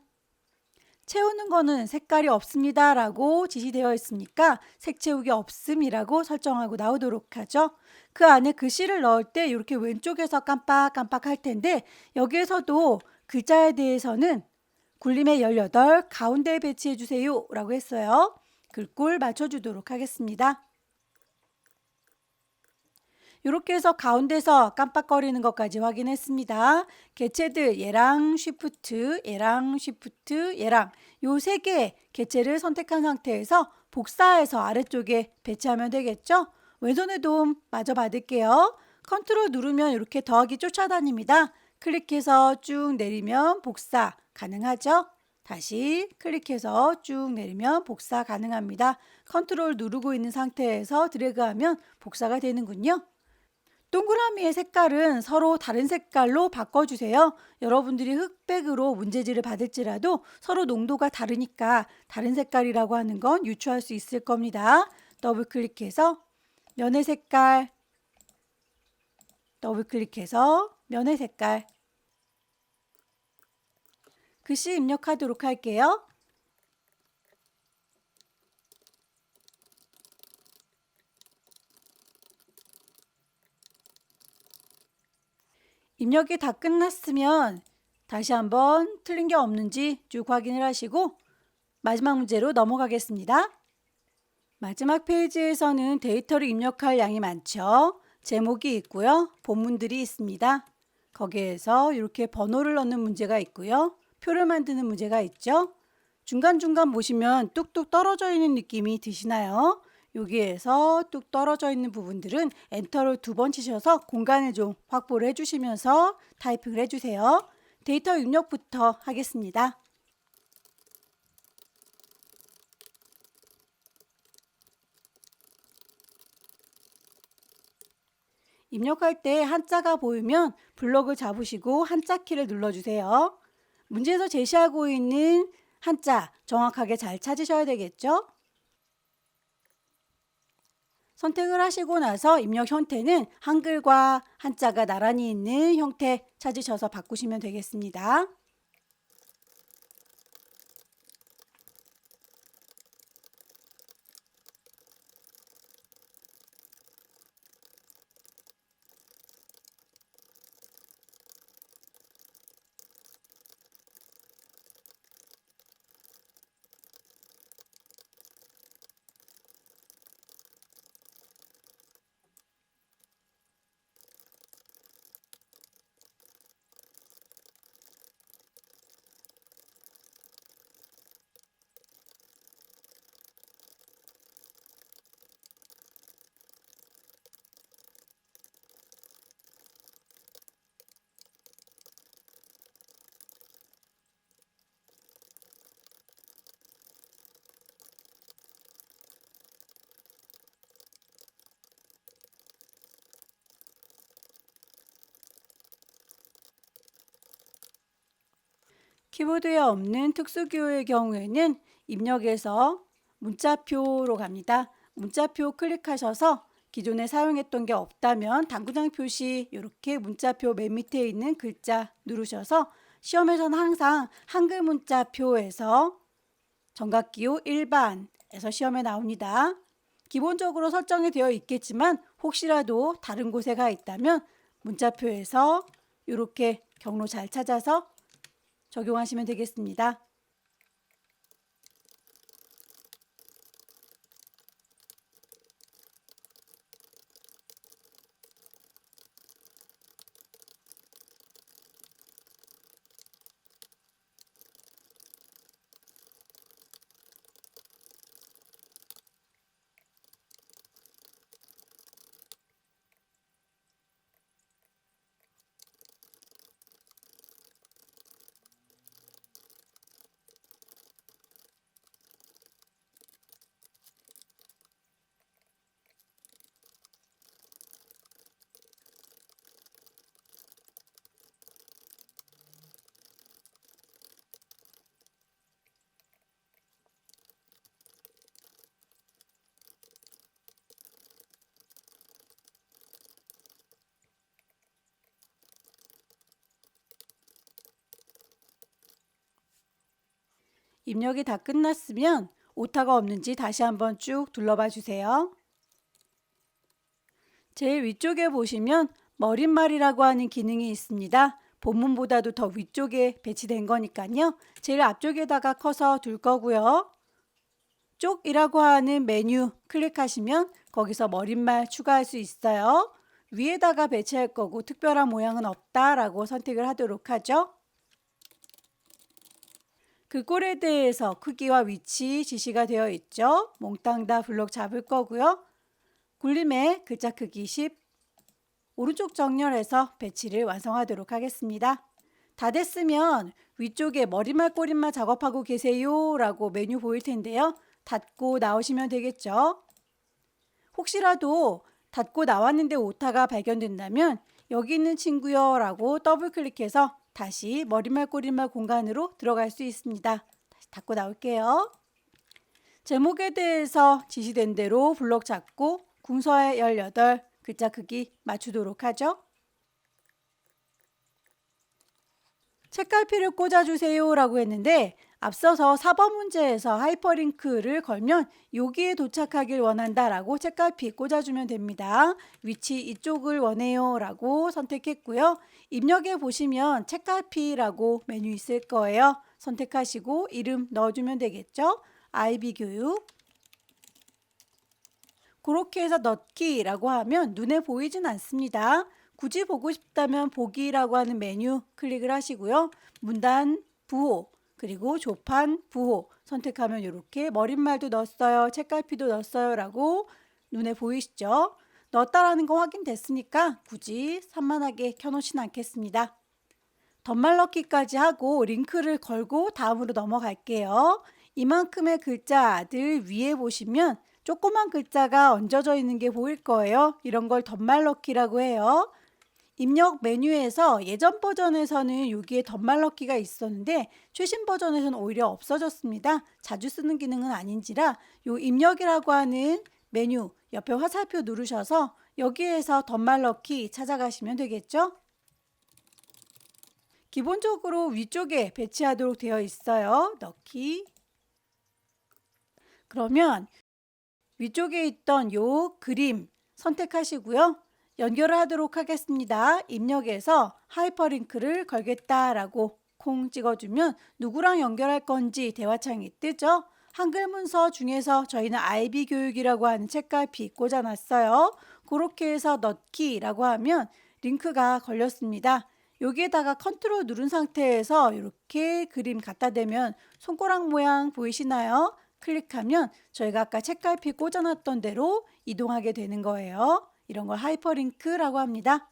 채우는 거는 색깔이 없습니다 라고 지시되어 있으니까 색 채우기 없음이라고 설정하고 나오도록 하죠. 그 안에 글씨를 넣을 때 이렇게 왼쪽에서 깜빡깜빡 할 텐데 여기에서도 글자에 대해서는 굴림의 18 가운데에 배치해 주세요 라고 했어요. 글꼴 맞춰주도록 하겠습니다. 이렇게 해서 가운데서 깜빡거리는 것까지 확인했습니다. 개체들 얘랑 쉬프트, 얘랑 쉬프트, 얘랑 요 세 개의 개체를 선택한 상태에서 복사해서 아래쪽에 배치하면 되겠죠? 왼손의 도움 마저 받을게요. 컨트롤 누르면 이렇게 더하기 쫓아다닙니다. 클릭해서 쭉 내리면 복사 가능하죠? 다시 클릭해서 쭉 내리면 복사 가능합니다. 컨트롤 누르고 있는 상태에서 드래그하면 복사가 되는군요. 동그라미의 색깔은 서로 다른 색깔로 바꿔주세요. 여러분들이 흑백으로 문제지를 받을지라도 서로 농도가 다르니까 다른 색깔이라고 하는 건 유추할 수 있을 겁니다. 더블 클릭해서 면의 색깔, 더블 클릭해서 면의 색깔. 글씨 입력하도록 할게요. 입력이 다 끝났으면 다시 한번 틀린 게 없는지 쭉 확인을 하시고 마지막 문제로 넘어가겠습니다. 마지막 페이지에서는 데이터를 입력할 양이 많죠. 제목이 있고요. 본문들이 있습니다. 거기에서 이렇게 번호를 넣는 문제가 있고요. 표를 만드는 문제가 있죠. 중간중간 보시면 뚝뚝 떨어져 있는 느낌이 드시나요? 여기에서 뚝 떨어져 있는 부분들은 엔터를 2번 치셔서 공간을 좀 확보를 해주시면서 타이핑을 해주세요. 데이터 입력부터 하겠습니다. 입력할 때 한자가 보이면 블럭을 잡으시고 한자 키를 눌러주세요. 문제에서 제시하고 있는 한자 정확하게 잘 찾으셔야 되겠죠? 선택을 하시고 나서 입력 형태는 한글과 한자가 나란히 있는 형태 찾으셔서 바꾸시면 되겠습니다. 키보드에 없는 특수기호의 경우에는 입력에서 문자표로 갑니다. 문자표 클릭하셔서 기존에 사용했던 게 없다면 당구장 표시 이렇게 문자표 맨 밑에 있는 글자 누르셔서 시험에서는 항상 한글 문자표에서 정각기호 일반에서 시험에 나옵니다. 기본적으로 설정이 되어 있겠지만 혹시라도 다른 곳에 가 있다면 문자표에서 이렇게 경로 잘 찾아서 적용하시면 되겠습니다. 입력이 다 끝났으면 오타가 없는지 다시 한번 쭉 둘러봐 주세요. 제일 위쪽에 보시면 머릿말이라고 하는 기능이 있습니다. 본문보다도 더 위쪽에 배치된 거니까요. 제일 앞쪽에다가 커서 둘 거고요. 쪽이라고 하는 메뉴 클릭하시면 거기서 머릿말 추가할 수 있어요. 위에다가 배치할 거고 특별한 모양은 없다라고 선택을 하도록 하죠. 그 꼴에 대해서 크기와 위치 지시가 되어 있죠. 몽땅 다 블록 잡을 거고요. 굴림의 글자 크기 10, 오른쪽 정렬해서 배치를 완성하도록 하겠습니다. 다 됐으면 위쪽에 머리말 꼬리말 작업하고 계세요 라고 메뉴 보일 텐데요. 닫고 나오시면 되겠죠. 혹시라도 닫고 나왔는데 오타가 발견된다면 여기 있는 친구요 라고 더블 클릭해서 다시 머리말 꼬리말 공간으로 들어갈 수 있습니다. 다시 닫고 나올게요. 제목에 대해서 지시된 대로 블록 잡고 궁서의 18 글자 크기 맞추도록 하죠. 책갈피를 꽂아주세요 라고 했는데 앞서서 4번 문제에서 하이퍼링크를 걸면 여기에 도착하길 원한다 라고 책갈피 꽂아주면 됩니다. 위치 이쪽을 원해요 라고 선택했고요. 입력에 보시면 책갈피라고 메뉴 있을 거예요. 선택하시고 이름 넣어주면 되겠죠. IB교육 그렇게 해서 넣기라고 하면 눈에 보이진 않습니다. 굳이 보고 싶다면 보기라고 하는 메뉴 클릭을 하시고요. 문단 부호 그리고 조판 부호 선택하면 이렇게 머릿말도 넣었어요. 책갈피도 넣었어요 라고 눈에 보이시죠? 넣었다라는 거 확인됐으니까 굳이 산만하게 켜놓진 않겠습니다. 덧말 넣기까지 하고 링크를 걸고 다음으로 넘어갈게요. 이만큼의 글자들 위에 보시면 조그만 글자가 얹어져 있는 게 보일 거예요. 이런 걸 덧말 넣기라고 해요. 입력 메뉴에서 예전 버전에서는 여기에 덧말 넣기가 있었는데 최신 버전에서는 오히려 없어졌습니다. 자주 쓰는 기능은 아닌지라 요 입력이라고 하는 메뉴 옆에 화살표 누르셔서 여기에서 덧말 넣기 찾아가시면 되겠죠? 기본적으로 위쪽에 배치하도록 되어 있어요. 넣기. 그러면 위쪽에 있던 요 그림 선택하시고요. 연결을 하도록 하겠습니다. 입력해서 하이퍼링크를 걸겠다라고 콩 찍어주면 누구랑 연결할 건지 대화창이 뜨죠. 한글 문서 중에서 저희는 IB 교육이라고 하는 책갈피 꽂아놨어요. 그렇게 해서 넣기라고 하면 링크가 걸렸습니다. 여기에다가 컨트롤 누른 상태에서 이렇게 그림 갖다 대면 손가락 모양 보이시나요? 클릭하면 저희가 아까 책갈피 꽂아놨던 대로 이동하게 되는 거예요. 이런 걸 하이퍼링크라고 합니다.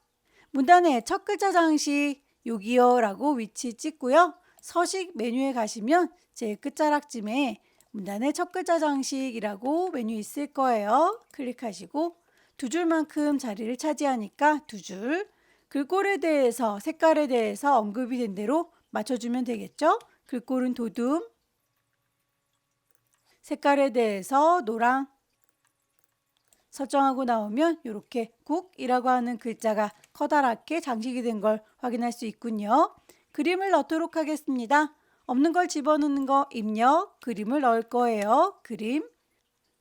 문단의 첫 글자 장식 여기요 라고 위치 찍고요. 서식 메뉴에 가시면 제일 끝자락쯤에 문단의 첫 글자 장식이라고 메뉴 있을 거예요. 클릭하시고 두 줄만큼 자리를 차지하니까 두 줄. 글꼴에 대해서 색깔에 대해서 언급이 된 대로 맞춰주면 되겠죠. 글꼴은 도둠, 색깔에 대해서 노랑 설정하고 나오면 이렇게 국이라고 하는 글자가 커다랗게 장식이 된 걸 확인할 수 있군요. 그림을 넣도록 하겠습니다. 없는 걸 집어넣는 거 입력, 그림을 넣을 거예요.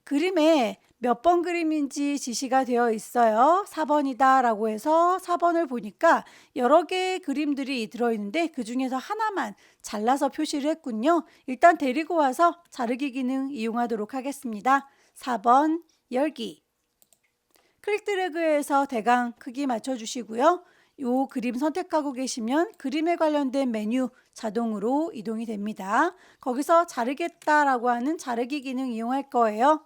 그림에 몇 번 그림인지 지시가 되어 있어요. 4번이다 라고 해서 4번을 보니까 여러 개의 그림들이 들어있는데 그 중에서 하나만 잘라서 표시를 했군요. 일단 데리고 와서 자르기 기능 이용하도록 하겠습니다. 4번 열기. 클릭 드래그해서 대강 크기 맞춰주시고요. 이 그림 선택하고 계시면 그림에 관련된 메뉴 자동으로 이동이 됩니다. 거기서 자르겠다라고 하는 자르기 기능 이용할 거예요.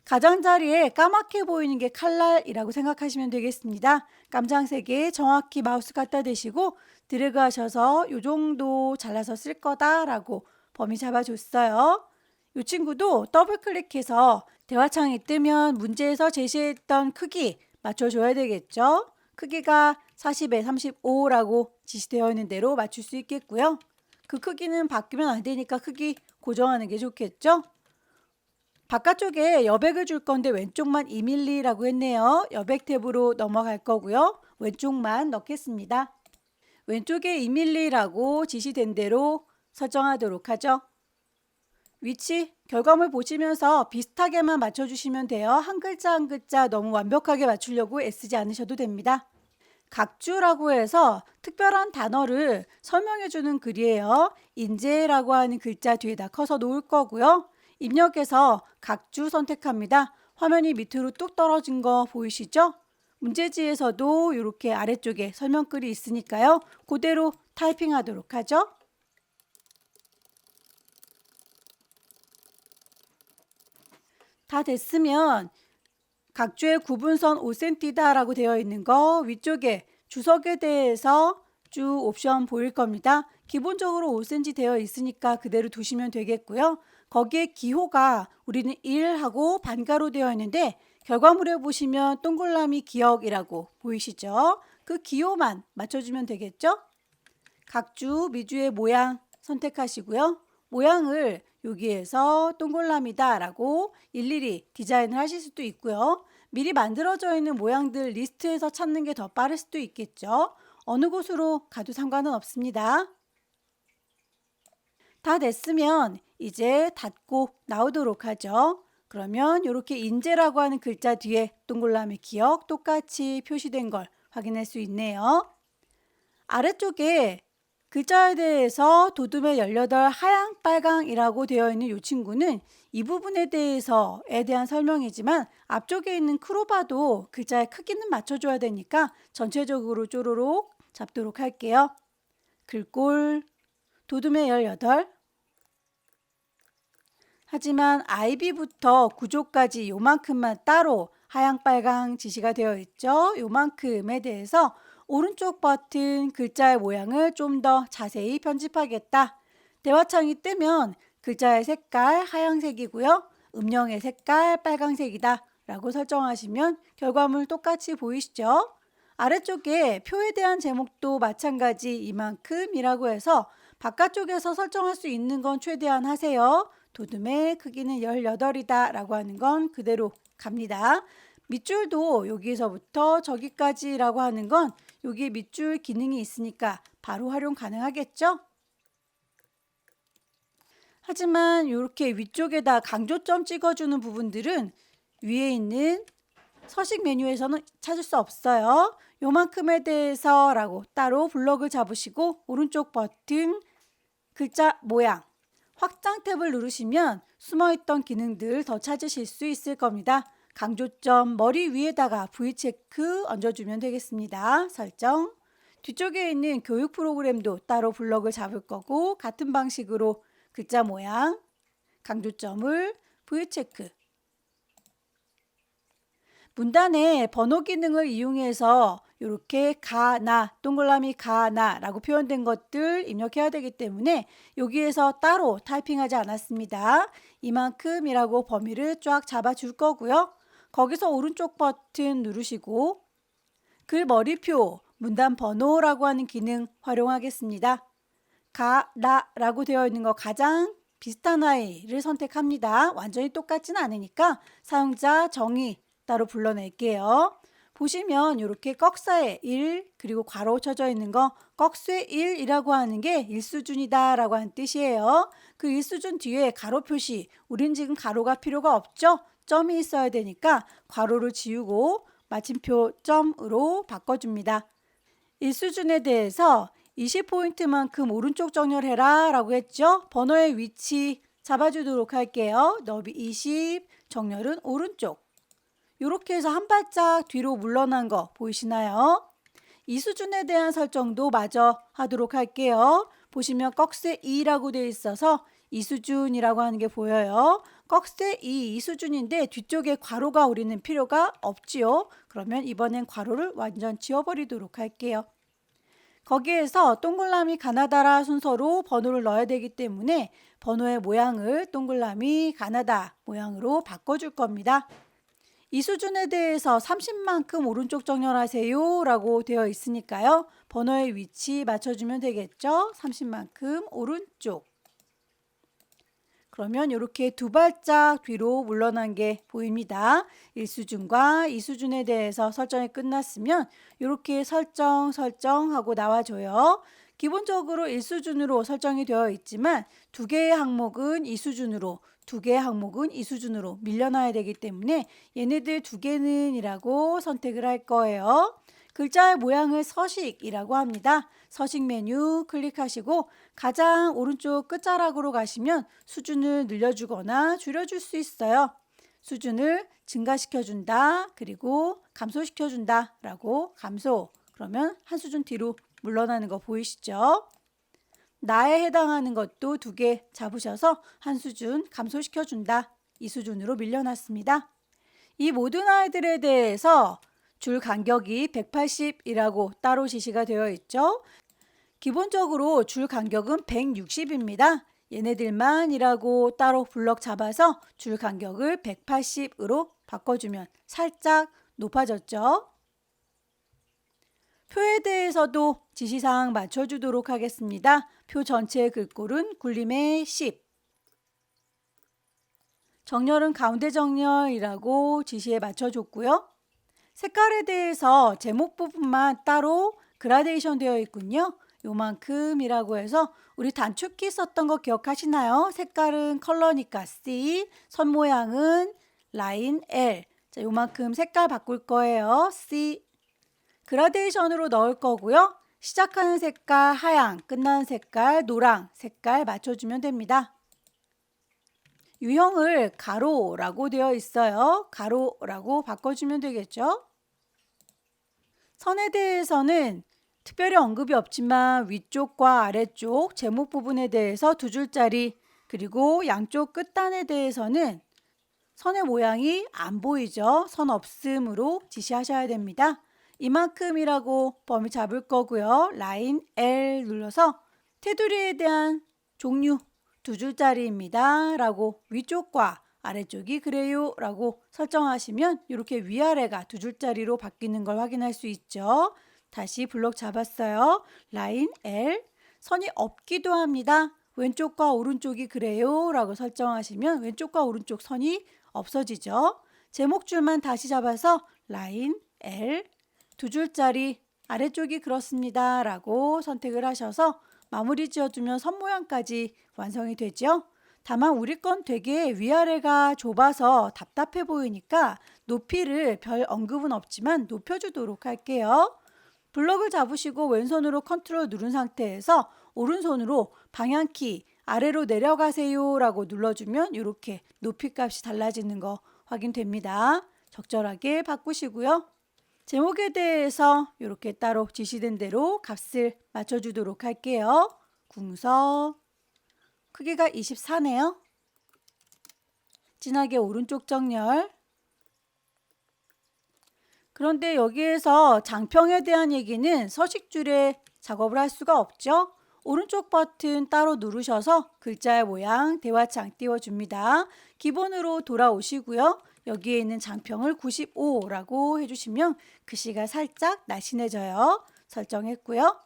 가장자리에 까맣게 보이는 게 칼날이라고 생각하시면 되겠습니다. 깜장색에 정확히 마우스 갖다 대시고 드래그 하셔서 이 정도 잘라서 쓸 거다라고 범위 잡아줬어요. 이 친구도 더블 클릭해서 대화창이 뜨면 문제에서 제시했던 크기 맞춰줘야 되겠죠. 크기가 40에 35라고 지시되어 있는 대로 맞출 수 있겠고요. 그 크기는 바뀌면 안 되니까 크기 고정하는 게 좋겠죠. 바깥쪽에 여백을 줄 건데 왼쪽만 2mm라고 했네요. 여백 탭으로 넘어갈 거고요. 왼쪽만 넣겠습니다. 왼쪽에 2mm라고 지시된 대로 설정하도록 하죠. 위치, 결과물 보시면서 비슷하게만 맞춰주시면 돼요. 한 글자 한 글자 너무 완벽하게 맞추려고 애쓰지 않으셔도 됩니다. 각주라고 해서 특별한 단어를 설명해주는 글이에요. 인재라고 하는 글자 뒤에다 커서 놓을 거고요. 입력해서 각주 선택합니다. 화면이 밑으로 뚝 떨어진 거 보이시죠? 문제지에서도 이렇게 아래쪽에 설명글이 있으니까요. 그대로 타이핑하도록 하죠. 다 됐으면 각주의 구분선 5cm다 라고 되어 있는 거 위쪽에 주석에 대해서 쭉 옵션 보일 겁니다. 기본적으로 5cm 되어 있으니까 그대로 두시면 되겠고요. 거기에 기호가 우리는 1하고 반가로 되어 있는데 결과물에 보시면 동그라미 기억이라고 보이시죠? 그 기호만 맞춰주면 되겠죠? 각주 미주의 모양 선택하시고요. 모양을 여기에서 동그라미다 라고 일일이 디자인을 하실 수도 있고요. 미리 만들어져 있는 모양들 리스트에서 찾는 게 더 빠를 수도 있겠죠. 어느 곳으로 가도 상관은 없습니다. 다 됐으면 이제 닫고 나오도록 하죠. 그러면 이렇게 인재라고 하는 글자 뒤에 동그라미 기억 똑같이 표시된 걸 확인할 수 있네요. 아래쪽에 글자에 대해서 도둠의 18 하양 빨강이라고 되어 있는 이 친구는 이 부분에 대해서에 대한 설명이지만 앞쪽에 있는 크로바도 글자의 크기는 맞춰줘야 되니까 전체적으로 쪼로록 잡도록 할게요. 글꼴 도둠의 18 하지만 IB부터 구조까지 요만큼만 따로 하양 빨강 지시가 되어 있죠. 요만큼에 대해서 오른쪽 버튼 글자의 모양을 좀 더 자세히 편집하겠다. 대화창이 뜨면 글자의 색깔 하양색이고요. 음영의 색깔 빨강색이다 라고 설정하시면 결과물 똑같이 보이시죠? 아래쪽에 표에 대한 제목도 마찬가지 이만큼이라고 해서 바깥쪽에서 설정할 수 있는 건 최대한 하세요. 도둠의 크기는 18이다 라고 하는 건 그대로 갑니다. 밑줄도 여기서부터 저기까지라고 하는 건 여기에 밑줄 기능이 있으니까 바로 활용 가능하겠죠? 하지만 이렇게 위쪽에다 강조점 찍어주는 부분들은 위에 있는 서식 메뉴에서는 찾을 수 없어요. 요만큼에 대해서 라고 따로 블럭을 잡으시고 오른쪽 버튼 글자 모양 확장 탭을 누르시면 숨어있던 기능들 더 찾으실 수 있을 겁니다. 강조점 머리 위에다가 V체크 얹어주면 되겠습니다. 설정. 뒤쪽에 있는 교육 프로그램도 따로 블럭을 잡을 거고 같은 방식으로 글자 모양, 강조점을 V체크. 문단에 번호 기능을 이용해서 이렇게 가, 나, 동그라미 가, 나 라고 표현된 것들 입력해야 되기 때문에 여기에서 따로 타이핑하지 않았습니다. 이만큼이라고 범위를 쫙 잡아줄 거고요. 거기서 오른쪽 버튼 누르시고 글 머리표 문단 번호라고 하는 기능 활용하겠습니다. 가, 나 라고 되어 있는 거 가장 비슷한 아이를 선택합니다. 완전히 똑같지는 않으니까 사용자 정의 따로 불러낼게요. 보시면 이렇게 꺽사에 1 그리고 괄호 쳐져 있는 거 꺽쇠 1이라고 하는 게 1수준이다 라고 하는 뜻이에요. 그 1수준 뒤에 가로 표시, 우린 지금 가로가 필요가 없죠? 점이 있어야 되니까 괄호를 지우고 마침표 점으로 바꿔줍니다. 1수준에 대해서 20포인트만큼 오른쪽 정렬해라 라고 했죠? 번호의 위치 잡아주도록 할게요. 너비 20, 정렬은 오른쪽. 이렇게 해서 한 발짝 뒤로 물러난 거 보이시나요? 이 수준에 대한 설정도 마저 하도록 할게요. 보시면 꺽쇠 2라고 되어 있어서 이 수준이라고 하는 게 보여요. 꺽쇠 2 수준인데 뒤쪽에 괄호가 우리는 필요가 없지요. 그러면 이번엔 괄호를 완전 지워버리도록 할게요. 거기에서 동그라미 가나다라 순서로 번호를 넣어야 되기 때문에 번호의 모양을 동그라미 가나다 모양으로 바꿔줄 겁니다. 이 수준에 대해서 30만큼 오른쪽 정렬하세요 라고 되어 있으니까요. 번호의 위치 맞춰주면 되겠죠. 30만큼 오른쪽. 그러면 이렇게 두 발짝 뒤로 물러난 게 보입니다. 1수준과 2수준에 대해서 설정이 끝났으면 이렇게 설정하고 나와줘요. 기본적으로 1수준으로 설정이 되어 있지만 두 개의 항목은 2수준으로, 두 개의 항목은 2수준으로 밀려나야 되기 때문에 얘네들 두 개는 이라고 선택을 할 거예요. 글자의 모양을 서식이라고 합니다. 서식 메뉴 클릭하시고 가장 오른쪽 끝자락으로 가시면 수준을 늘려주거나 줄여줄 수 있어요. 수준을 증가시켜준다, 그리고 감소시켜준다 라고 감소. 그러면 한 수준 뒤로 물러나는 거 보이시죠? 나에 해당하는 것도 두 개 잡으셔서 한 수준 감소시켜준다. 이 수준으로 밀려났습니다. 이 모든 아이들에 대해서 줄 간격이 180이라고 따로 지시가 되어 있죠. 기본적으로 줄 간격은 160입니다. 얘네들만이라고 따로 블럭 잡아서 줄 간격을 180으로 바꿔주면 살짝 높아졌죠. 표에 대해서도 지시사항 맞춰주도록 하겠습니다. 표 전체의 글꼴은 굴림의 10. 정렬은 가운데 정렬이라고 지시에 맞춰줬고요. 색깔에 대해서 제목 부분만 따로 그라데이션 되어 있군요. 요만큼이라고 해서 우리 단축키 썼던 거 기억하시나요? 색깔은 컬러니까 C, 선 모양은 라인 L. 자, 요만큼 색깔 바꿀 거예요. C. 그라데이션으로 넣을 거고요. 시작하는 색깔 하양, 끝나는 색깔 노랑 색깔 맞춰주면 됩니다. 유형을 가로라고 되어 있어요. 가로라고 바꿔주면 되겠죠. 선에 대해서는 특별히 언급이 없지만 위쪽과 아래쪽 제목 부분에 대해서 두 줄짜리 그리고 양쪽 끝단에 대해서는 선의 모양이 안 보이죠. 선 없음으로 지시하셔야 됩니다. 이만큼이라고 범위 잡을 거고요. 라인 L 눌러서 테두리에 대한 종류 두 줄짜리입니다. 라고 위쪽과 아래쪽이 그래요 라고 설정하시면 이렇게 위아래가 두 줄짜리로 바뀌는 걸 확인할 수 있죠. 다시 블록 잡았어요. 라인 L. 선이 없기도 합니다. 왼쪽과 오른쪽이 그래요 라고 설정하시면 왼쪽과 오른쪽 선이 없어지죠. 제목줄만 다시 잡아서 라인 L 2줄짜리 아래쪽이 그렇습니다 라고 선택을 하셔서 마무리 지어주면 선 모양까지 완성이 되죠. 다만 우리 건 되게 위아래가 좁아서 답답해 보이니까 높이를 별 언급은 없지만 높여주도록 할게요. 블럭을 잡으시고 왼손으로 컨트롤 누른 상태에서 오른손으로 방향키 아래로 내려가세요 라고 눌러주면 이렇게 높이 값이 달라지는 거 확인됩니다. 적절하게 바꾸시고요. 제목에 대해서 이렇게 따로 지시된 대로 값을 맞춰주도록 할게요. 궁서 크기가 24네요. 진하게 오른쪽 정렬. 그런데 여기에서 장평에 대한 얘기는 서식줄에 작업을 할 수가 없죠. 오른쪽 버튼 따로 누르셔서 글자의 모양 대화창 띄워줍니다. 기본으로 돌아오시고요. 여기에 있는 장평을 95라고 해주시면 글씨가 살짝 날씬해져요. 설정했고요.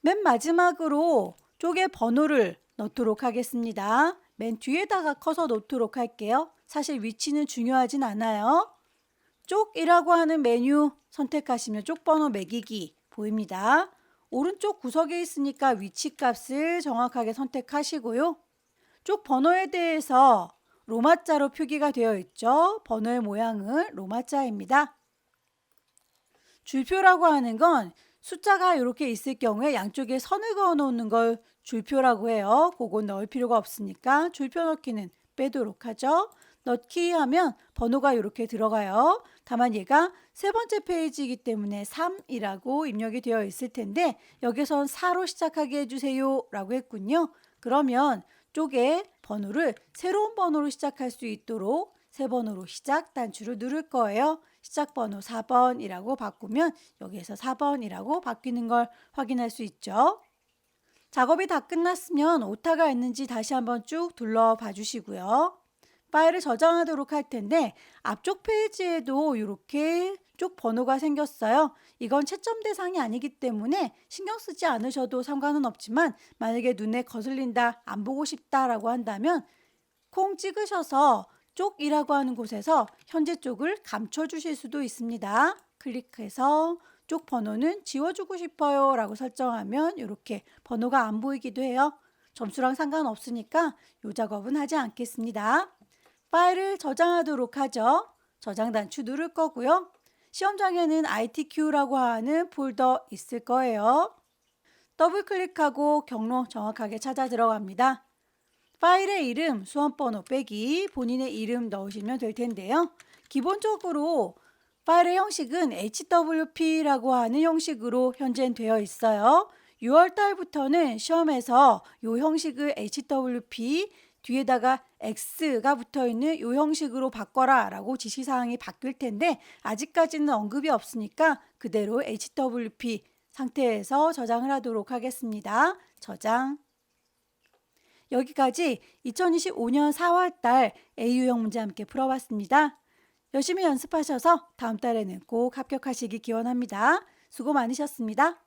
맨 마지막으로 쪽에 번호를 넣도록 하겠습니다. 맨 뒤에다가 커서 놓도록 할게요. 사실 위치는 중요하진 않아요. 쪽이라고 하는 메뉴 선택하시면 쪽 번호 매기기 보입니다. 오른쪽 구석에 있으니까 위치 값을 정확하게 선택하시고요. 쪽 번호에 대해서 로마자로 표기가 되어 있죠. 번호의 모양은 로마자입니다. 줄표라고 하는 건 숫자가 이렇게 있을 경우에 양쪽에 선을 그어 놓는 걸 줄표라고 해요. 그건 넣을 필요가 없으니까 줄표 넣기는 빼도록 하죠. 넣기 하면 번호가 이렇게 들어가요. 다만 얘가 세 번째 페이지이기 때문에 3이라고 입력이 되어 있을 텐데 여기선 4로 시작하게 해주세요 라고 했군요. 그러면 쪽에 번호를 새로운 번호로 시작할 수 있도록 새 번호로 시작 단추를 누를 거예요. 시작 번호 4번이라고 바꾸면 여기에서 4번이라고 바뀌는 걸 확인할 수 있죠. 작업이 다 끝났으면 오타가 있는지 다시 한번 쭉 둘러봐 주시고요. 파일을 저장하도록 할 텐데 앞쪽 페이지에도 이렇게 쪽 번호가 생겼어요. 이건 채점 대상이 아니기 때문에 신경 쓰지 않으셔도 상관은 없지만 만약에 눈에 거슬린다, 안 보고 싶다라고 한다면 콩 찍으셔서 쪽이라고 하는 곳에서 현재 쪽을 감춰주실 수도 있습니다. 클릭해서 쪽 번호는 지워주고 싶어요 라고 설정하면 이렇게 번호가 안 보이기도 해요. 점수랑 상관없으니까 이 작업은 하지 않겠습니다. 파일을 저장하도록 하죠. 저장 단추 누를 거고요. 시험장에는 ITQ라고 하는 폴더 있을 거예요. 더블 클릭하고 경로 정확하게 찾아 들어갑니다. 파일의 이름, 수험번호 빼기 본인의 이름 넣으시면 될 텐데요. 기본적으로 파일의 형식은 HWP라고 하는 형식으로 현재는 되어 있어요. 6월 달부터는 시험에서 이 형식을 HWP 뒤에다가 X가 붙어있는 이 형식으로 바꿔라 라고 지시사항이 바뀔 텐데 아직까지는 언급이 없으니까 그대로 HWP 상태에서 저장을 하도록 하겠습니다. 저장. 여기까지 2025년 4월 달 A유형 문제 함께 풀어봤습니다. 열심히 연습하셔서 다음 달에는 꼭 합격하시기 기원합니다. 수고 많으셨습니다.